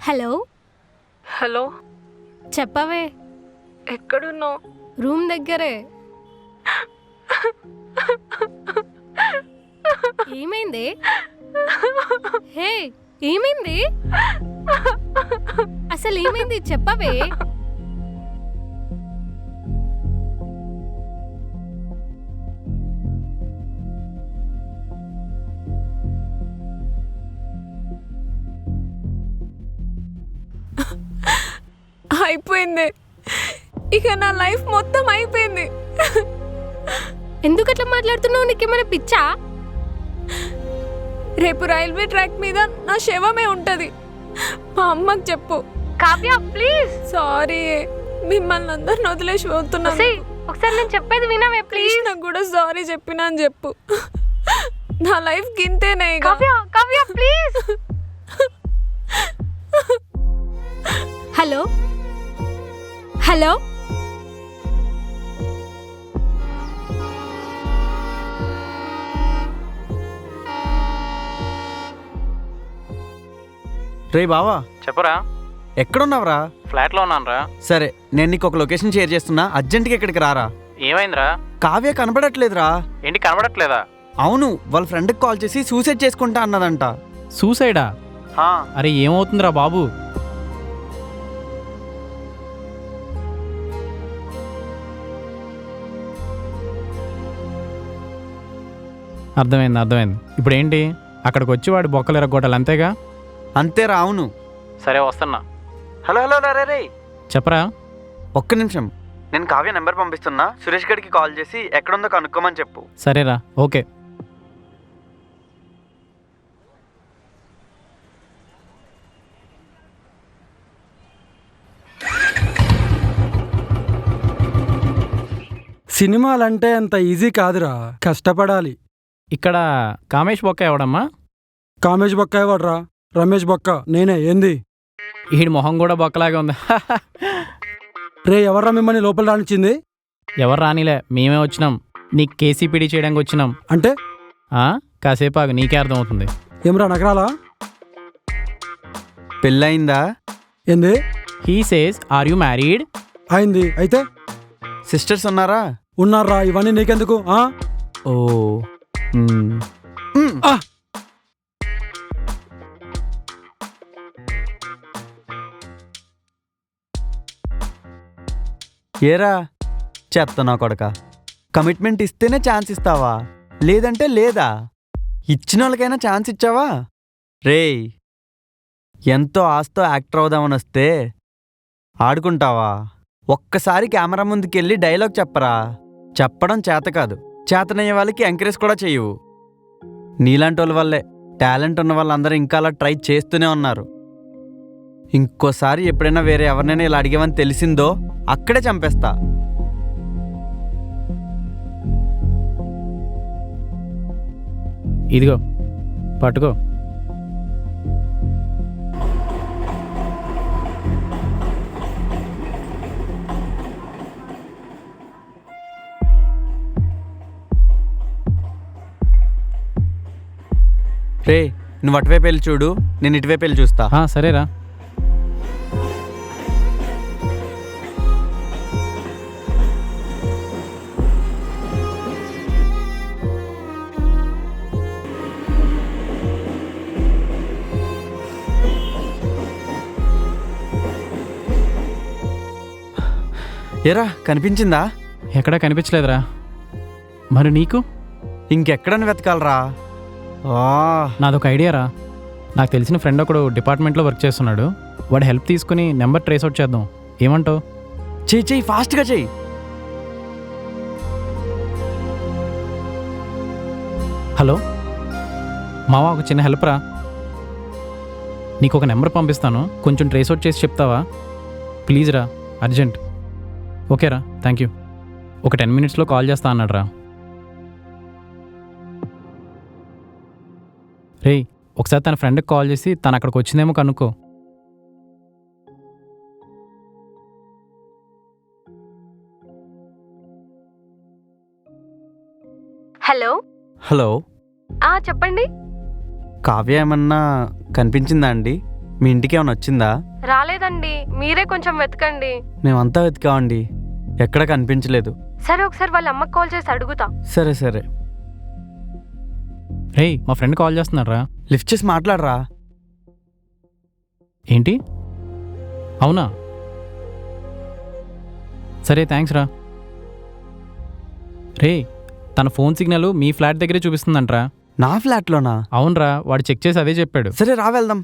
Hello hello, చెప్పవే. ఎక్కడున్నావు? Room దగ్గరే. ఏమైంది? హే, ఏమైంది? అసలు ఏమైంది చెప్పవే. అయిపోయింది. ఇక నా లైఫ్ మొత్తం అయిపోయింది. ఎందుకు అట్లా మాట్లాడుతున్నావు? నీకేమైనా పిచ్చా? రేపు రైల్వే ట్రాక్ మీద నా శవమే ఉంటది. మా అమ్మకి చెప్పు. కావ్య ప్లీజ్. సారీ, మిమ్మల్ని అందరిని వదిలేసి పోతున్నాను. ఒకసారి నేను చెప్పేది వినవే ప్లీజ్. నాకు కూడా సారీ చెప్పినా అని చెప్పు. నా లైఫ్ గింతేనే. Kavya Kavya please. Hello hello రే బావా, చెప్పరా. ఎక్కడున్నావురా? ఫ్లాట్లో ఉన్నానురా. సరే, నేను నీకు ఒక లొకేషన్ షేర్ చేస్తున్నా, అర్జెంట్గా ఇక్కడికి రారా. ఏమైందిరా? కావ్య కనపడట్లేదురా. ఏంటి కనబడట్లేదా? అవును, వాళ్ళ ఫ్రెండ్కి కాల్ చేసి సూసైడ్ చేసుకుంటా అన్నదంట. సూసైడా? అరే ఏమవుతుందిరా బాబు? అర్థమైంది. ఇప్పుడు ఏంటి? అక్కడికి వచ్చి వాడి బొక్కలు ఎరగొట్టాలి అంతేగా? అంతేరా. అవును. సరే వస్తున్నా. హలో హలో రే, చెప్పరా. ఒక్క నిమిషం. నేను కావ్య నెంబర్ పంపిస్తున్నా, సురేష్ గడికి కాల్ చేసి ఎక్కడుందో కనుక్కోమని చెప్పు. సరేరా, ఓకే. సినిమాలంటే అంత ఈజీ కాదురా, కష్టపడాలి. ఇక్కడ కామేష్ బొక్క ఎవడమ్మా? కామేష్ బొక్క ఎవడ్రా? రమేష్ బొక్క నేనే. ఏంది? ఈడి మొహం కూడా బొక్కలాగే ఉంది. రే, ఎవర్రా మిమ్మల్ని లోపల రానిచ్చింది? ఎవరు రానిలే, మేమే వచ్చినాం. నీకు కేసీపీడీ చేయడానికి వచ్చినాం. అంటే కాసేపు ఆగు, నీకే అర్థమవుతుంది. ఏమ్రా నగరాలా? పెళ్ళయిందా? ఏంది? He says are you married? అయింది. అయితే సిస్టర్స్ ఉన్నారా? ఉన్నారా? ఇవన్నీ నీకెందుకు? ఓ ఏరా చెప్తున్నా కొడక, కమిట్మెంట్ ఇస్తేనే ఛాన్స్ ఇస్తావా, లేదంటే లేదా? ఇచ్చిన వాళ్ళకైనా ఛాన్స్ ఇచ్చావా? రేయ్, ఎంతో ఆస్తో యాక్టర్ అవుదామని వస్తే ఆడుకుంటావా? ఒక్కసారి కెమెరా ముందుకెళ్ళి డైలాగ్ చెప్పరా. చెప్పడం చేత కాదు, చేతనయ్యే వాళ్ళకి ఎంకరేజ్ కూడా చెయ్యవు. నీలాంటి వాళ్ళ వల్లే టాలెంట్ ఉన్న వాళ్ళందరూ ఇంకా అలా ట్రై చేస్తూనే ఉన్నారు. ఇంకోసారి ఎప్పుడైనా వేరే ఎవరినైనా ఇలా అడిగేవని తెలిసిందో అక్కడే చంపేస్తా. ఇదిగో పట్టుకో. రే, నువ్వు అటువైపు వెళ్ళి చూడు, నేను ఇటువైపు వెళ్ళి చూస్తా. సరేరా. ఏరా, కనిపించిందా? ఎక్కడా కనిపించలేదురా. మరి నీకు? ఇంకెక్కడని వెతకాలరా? నాదొక ఐడియా రా. నాకు తెలిసిన ఫ్రెండ్ ఒకడు డిపార్ట్మెంట్లో వర్క్ చేస్తున్నాడు. వాడి హెల్ప్ తీసుకుని నెంబర్ ట్రేస్ అవుట్ చేద్దాం. ఏమంటావు? చెయ్యి, ఫాస్ట్గా చెయ్యి. హలో మావా, ఒక చిన్న హెల్ప్ రా. నీకు ఒక నెంబర్ పంపిస్తాను, కొంచెం ట్రేస్ అవుట్ చేసి చెప్తావా? ప్లీజ్ రా, అర్జెంట్. ఓకేరా, థ్యాంక్ యూ. ఒక 10 minutesలో కాల్ చేస్తా అన్నాడు రా. రేయ్, ఒకసారి తన ఫ్రెండ్కి కాల్ చేసి తను అక్కడికి వచ్చిందేమో కనుక్కో. హలో హలో, చెప్పండి. కావ్య ఏమన్నా కనిపించిందా అండి? మీ ఇంటికి ఏమైనా వచ్చిందా? రాలేదండి, మీరే కొంచెం వెతకండి. మేమంతా వెతికామండి, ఎక్కడ కనిపించలేదు. సరే ఒకసారి వాళ్ళ అమ్మకి కాల్ చేసి అడుగుతా. సరే సరే, రేయ్ మా ఫ్రెండ్ కాల్ చేస్తున్నారా? లిఫ్ట్ చేసి మాట్లాడరా. ఏంటి? అవునా? సరే థ్యాంక్స్ రా. రే తన ఫోన్ సిగ్నల్ మీ ఫ్లాట్ దగ్గరే చూపిస్తుందంట్రా. నా ఫ్లాట్లోనా? అవునరా, వాడు చెక్ చేసి అదే చెప్పాడు. సరే రా వెళ్దాం.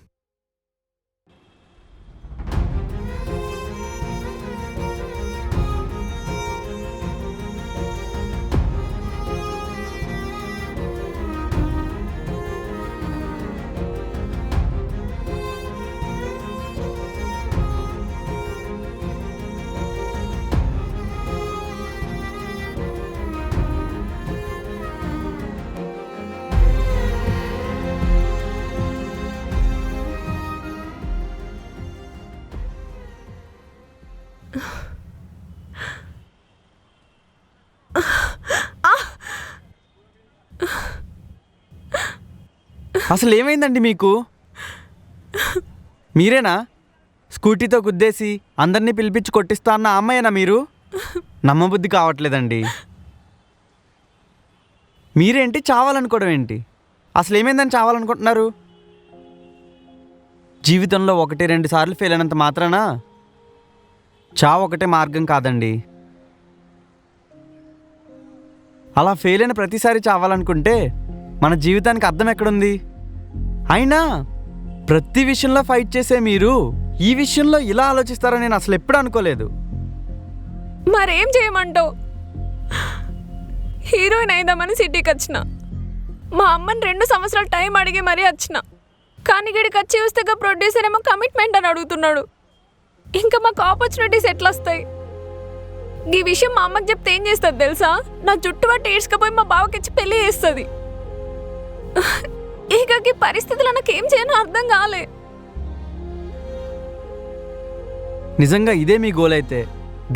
అసలు ఏమైందండి మీకు? మీరేనా స్కూటీతో గుద్దేసి అందరినీ పిలిపించి కొట్టిస్తా అన్న అమ్మాయేనా మీరు? నమ్మబుద్ధి కావట్లేదండి. మీరేంటి చావాలనుకోవడం ఏంటి? అసలు ఏమైందని చావాలనుకుంటున్నారు? జీవితంలో 1-2 సార్లు ఫెయిల్ అయినంత మాత్రాన చావు ఒకటే మార్గం కాదండి. అలా ఫెయిల్ అయిన ప్రతిసారి చావాలనుకుంటే మన జీవితానికి అర్థం ఎక్కడుంది? అయినా ప్రతి విషయంలో ఫైట్ చేసే మీరు ఈ విషయంలో ఇలా ఆలోచిస్తారని నేను అసలు ఎప్పుడు అనుకోలేదు. మరేం చేయమంటావు? హీరోయిన్ అయిదామని సిటీకి వచ్చిన. మా అమ్మని 2 సంవత్సరాలు టైం అడిగి మరీ వచ్చిన. కానీ ఇక్కడికి వచ్చి చూస్తే ప్రొడ్యూసర్ ఏమో కమిట్మెంట్ అని అడుగుతున్నాడు. ఇంకా మాకు ఆపర్చునిటీస్ ఎట్లా వస్తాయి? ఈ విషయం మా అమ్మకి చెప్తే ఏం చేస్తుంది తెలుసా? నా చుట్టుపట్టు ఏడ్చుకపోయి మా బావకిచ్చి పెళ్లి చేస్తుంది. ఇక ఈ పరిస్థితులు నాకేం చేయనో అర్థం కాలే. నిజంగా ఇదే మీ గోల్ అయితే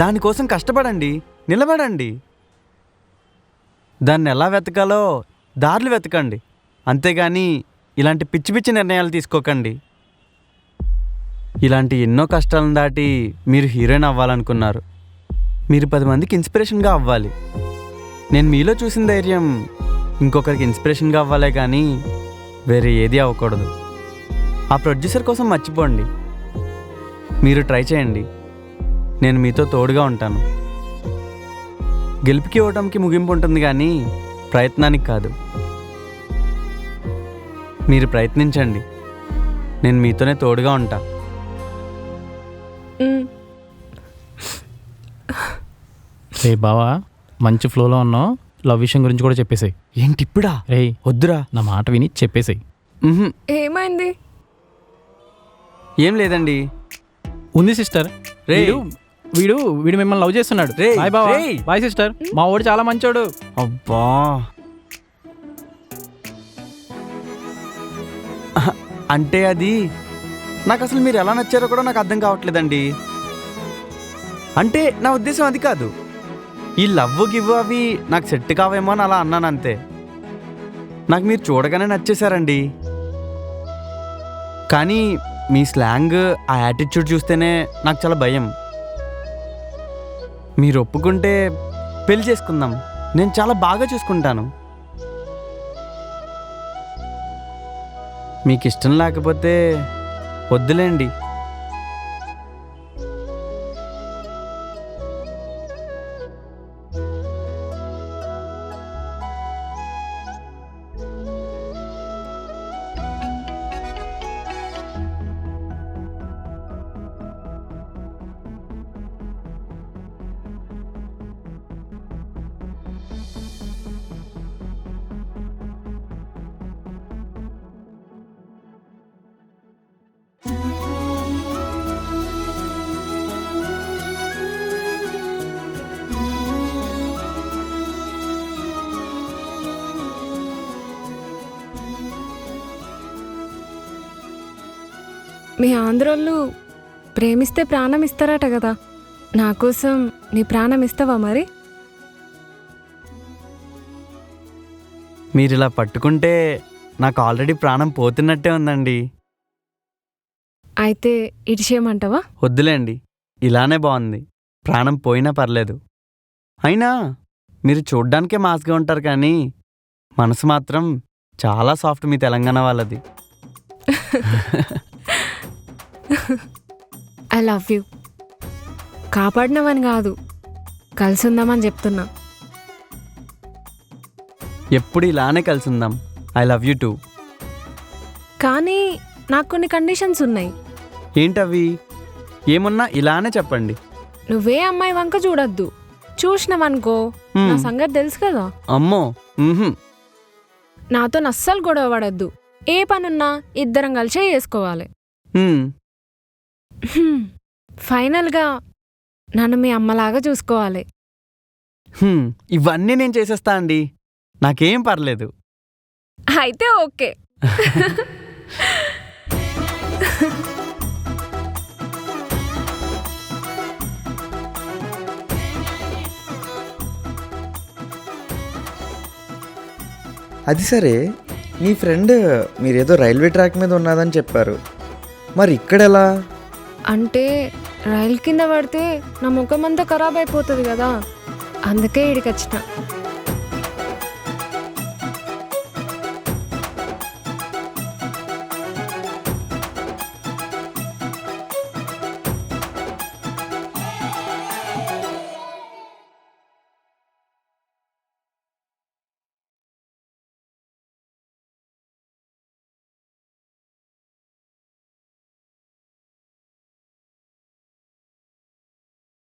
దానికోసం కష్టపడండి, నిలబడండి. దాన్ని ఎలా వెతకాలో దారులు వెతకండి, అంతేగాని ఇలాంటి పిచ్చి పిచ్చి నిర్ణయాలు తీసుకోకండి. ఇలాంటి ఎన్నో కష్టాలను దాటి మీరు హీరోయిన్ అవ్వాలనుకున్నారు. మీరు 10 మందికి ఇన్స్పిరేషన్గా అవ్వాలి. నేను మీలో చూసిన ధైర్యం ఇంకొకరికి ఇన్స్పిరేషన్గా అవ్వాలే కానీ వేరే ఏది అవ్వకూడదు. ఆ ప్రొడ్యూసర్ కోసం మర్చిపోండి. మీరు ట్రై చేయండి, నేను మీతో తోడుగా ఉంటాను. గెలుపుకి ఇవ్వడానికి ముగింపు ఉంటుంది కానీ ప్రయత్నానికి కాదు. మీరు ప్రయత్నించండి, నేను మీతోనే తోడుగా ఉంటా. రే బావా, మంచి ఫ్లోలో ఉన్నావు. లవ్ విషయం గురించి కూడా చెప్పేసాయి. ఏంటి ఇప్పుడా? రే వద్దురా. నా మాట విని చెప్పేసాయి. ఏమైంది? ఏం లేదండి. ఉంది సిస్టర్. రే వీడు మిమ్మల్ని లవ్ చేస్తున్నాడు. రే, బాయ్ బావా. రే. Bye sister. మా వాడు చాలా మంచోడు. అబ్బా, అంటే అది నాకు అసలు మీరు ఎలా నచ్చారో కూడా నాకు అర్థం కావట్లేదండి. అంటే నా ఉద్దేశం అది కాదు. ఈ లవ్ గివ్ అవి నాకు సెట్ కావేమో అని అలా అన్నాను అంతే. నాకు మీరు చూడగానే నచ్చేశారండి. కానీ మీ స్లాంగ్, ఆ యాటిట్యూడ్ చూస్తేనే నాకు చాలా భయం. మీరు ఒప్పుకుంటే పెళ్లి చేసుకుందాం, నేను చాలా బాగా చూసుకుంటాను. మీకు ఇష్టం లేకపోతే వద్దులేండి. మీ ఆంధ్రోళ్ళు ప్రేమిస్తే ప్రాణం ఇస్తారట కదా, నా కోసం నీ ప్రాణం ఇస్తావా మరి? మీరు ఇలా పట్టుకుంటే నాకు ఆల్రెడీ ప్రాణం పోతున్నట్టే ఉందండి. అయితే ఇడిచేయమంటావా? వద్దులేండి, ఇలానే బాగుంది. ప్రాణం పోయినా పర్లేదు. అయినా మీరు చూడ్డానికే మాస్గా ఉంటారు కానీ మనసు మాత్రం చాలా సాఫ్ట్ మీ తెలంగాణ వాళ్ళది. I love you. కాపాడినవని కాదు, కలిసి ఉందామని చెప్తున్నా. ఎప్పుడు ఇలానే కలిసి ఉందాం. I love you two. కానీ నాకు కొన్ని కండిషన్స్ ఉన్నాయి. ఏంటవి? ఏమున్నా ఇలానే చెప్పండి. నువ్వే అమ్మాయి వంక చూడొద్దు. చూసినావనుకో హ్మ్. నా సంగతి తెలుసు కదా. అమ్మో. మ్హూ. నాతో అస్సలు గొడవ పడద్దు. ఏ పనున్నా ఇద్దరం కలిసే చేసుకోవాలి. హ్మ్. ఫైనల్గా నన్ను మీ అమ్మలాగా చూసుకోవాలి. హ్మ్. ఇవన్నీ నేను చేసేస్తా అండి, నాకేం పర్లేదు. అయితే ఓకే. అది సరే, మీ ఫ్రెండ్ మీరేదో రైల్వే ట్రాక్ మీద ఉన్నదని చెప్పారు. మరి ఇక్కడెలా? అంటే రైలు కింద పడితే నా ముఖం అంతా ఖరాబ్ అయిపోతుంది కదా, అందుకే ఇడికి వచ్చిన.